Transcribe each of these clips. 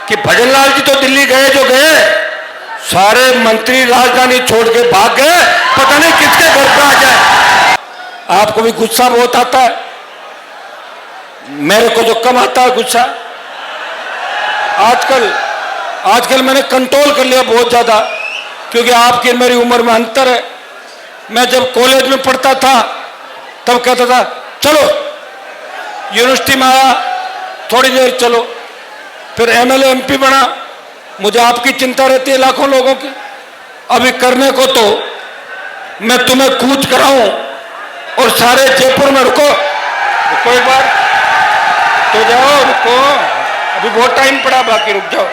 कि भजनलाल जी तो दिल्ली गए जो गए, सारे मंत्री राजधानी छोड़ के भाग गए, पता नहीं किसके घर पे आ जाए। आपको भी गुस्सा बहुत आता है, मेरे को जो कम आता है गुस्सा। आजकल मैंने कंट्रोल कर लिया बहुत ज्यादा, क्योंकि आपकी मेरी उम्र में अंतर है। मैं जब कॉलेज में पढ़ता था तब कहता था चलो, यूनिवर्सिटी में आया थोड़ी देर चलो, फिर एमएलए एमपी बना, मुझे आपकी चिंता रहती है लाखों लोगों की। अभी करने को तो मैं तुम्हें कूच कराऊं और सारे जयपुर में रुको एक बार तो जाओ, रुको अभी बहुत टाइम पड़ा बाकी, रुक जाओ।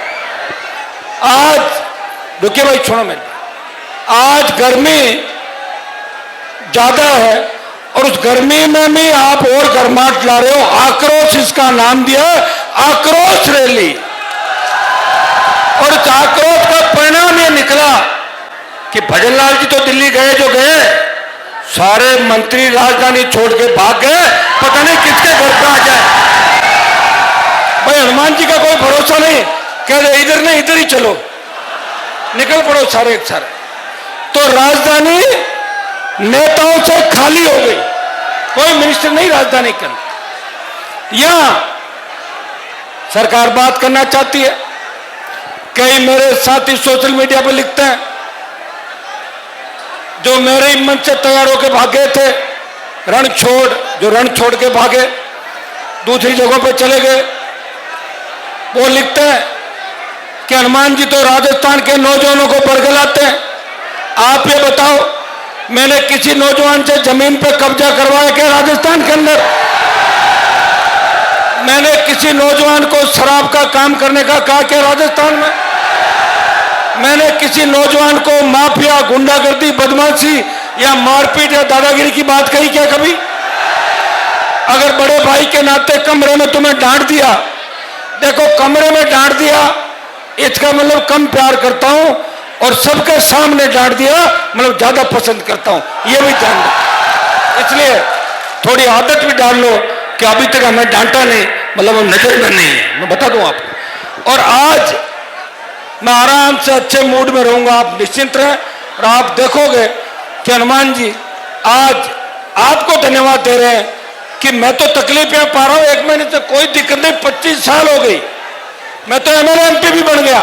आज रुकिए भाई, छोड़ो मेरे, आज गर्मी ज्यादा है और उस गर्मी में भी आप और गर्माहट ला रहे हो। आक्रोश इसका नाम दिया, आक्रोश रैली। और इस आक्रोश का परिणाम यह निकला कि भजनलाल जी तो दिल्ली गए जो गए, सारे मंत्री राजधानी छोड़ के भाग गए, पता नहीं किसके घर पे आ जाए। भाई हनुमान जी का कोई भरोसा नहीं, कह रहे इधर नहीं इधर ही चलो, निकल पड़ो सारे एक सारे। तो राजधानी नेताओं से खाली हो गई, कोई मिनिस्टर नहीं राजधानी के अंदर। यहां सरकार बात करना चाहती है। कई मेरे साथी सोशल मीडिया पर लिखते हैं, जो मेरे ही मन से तैयार होकर भागे थे, रण छोड़ के भागे दूसरी जगहों पे चले गए, वो लिखते हैं कि हनुमान जी तो राजस्थान के नौजवानों को बरगलाते हैं। आप ये बताओ, मैंने किसी नौजवान से जमीन पे कब्जा करवाया क्या राजस्थान के अंदर? मैंने किसी नौजवान को शराब का काम करने का कहा क्या राजस्थान में? मैंने किसी नौजवान को माफिया, गुंडागर्दी, बदमाशी या मारपीट या दादागिरी की बात कही क्या कभी? अगर बड़े भाई के नाते कमरे में तुम्हें डांट दिया, देखो कमरे में डांट दिया इसका मतलब कम प्यार करता हूं, और सबके सामने डांट दिया मतलब ज्यादा पसंद करता हूं, ये भी ध्यान रखो। इसलिए थोड़ी आदत भी डाल लो कि अभी तक हमें डांटा नहीं मतलब वो नजर में नहीं है, मैं बता दूं आपको। और आज मैं आराम से अच्छे मूड में रहूंगा, आप निश्चिंत रहें। और आप देखोगे कि हनुमान जी आज आपको धन्यवाद दे रहे हैं कि मैं तो तकलीफ में पा रहा हूं, 1 महीने से कोई दिक्कत नहीं, 25 साल हो गई, मैं तो एमएलए एमपी भी बन गया,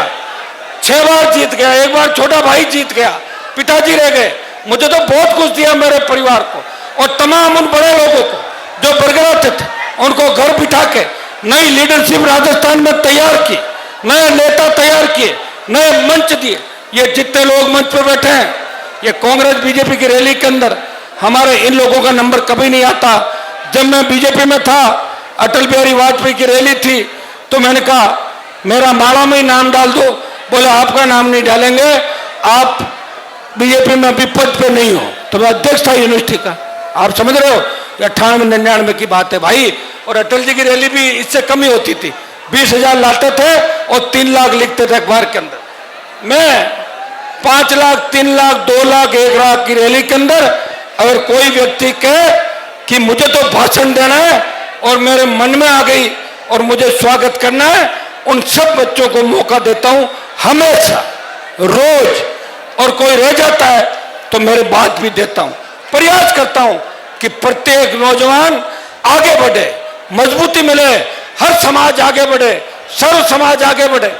6 बार जीत गया, 1 बार छोटा भाई जीत गया, पिताजी रह गए। मुझे तो बहुत कुछ दिया मेरे परिवार को, और तमाम उन बड़े लोगों को जो बरगलाते थे उनको घर बिठा के नई लीडरशिप राजस्थान में तैयार की, नए नेता तैयार किए, नए मंच दिए। ये जितने लोग मंच पर बैठे हैं, ये कांग्रेस बीजेपी की रैली के अंदर हमारे इन लोगों का नंबर कभी नहीं आता। जब मैं बीजेपी में था, अटल बिहारी वाजपेयी की रैली थी, तो मैंने कहा मेरा माला में ही नाम डाल दो। बोले आपका नाम नहीं डालेंगे, आप बीजेपी में अभी पद पे नहीं हो। तो मैं अध्यक्ष था यूनिवर्सिटी का, आप समझ रहे हो, 98-99 की बात है भाई। और अटल जी की रैली भी इससे कम ही होती थी, 20,000 लाते थे और 3 लाख लिखते थे अखबार के अंदर। मैं 5 लाख, 3 लाख, 2 लाख, 1 लाख की रैली के अंदर अगर कोई व्यक्ति कहे कि मुझे तो भाषण देना है और मेरे मन में आ गई और मुझे स्वागत करना है, उन सब बच्चों को मौका देता हूं हमेशा, रोज। और कोई रह जाता है तो मेरे बात भी देता हूं, प्रयास करता हूं कि प्रत्येक नौजवान आगे बढ़े, मजबूती मिले, हर समाज आगे बढ़े, सर्व समाज आगे बढ़े।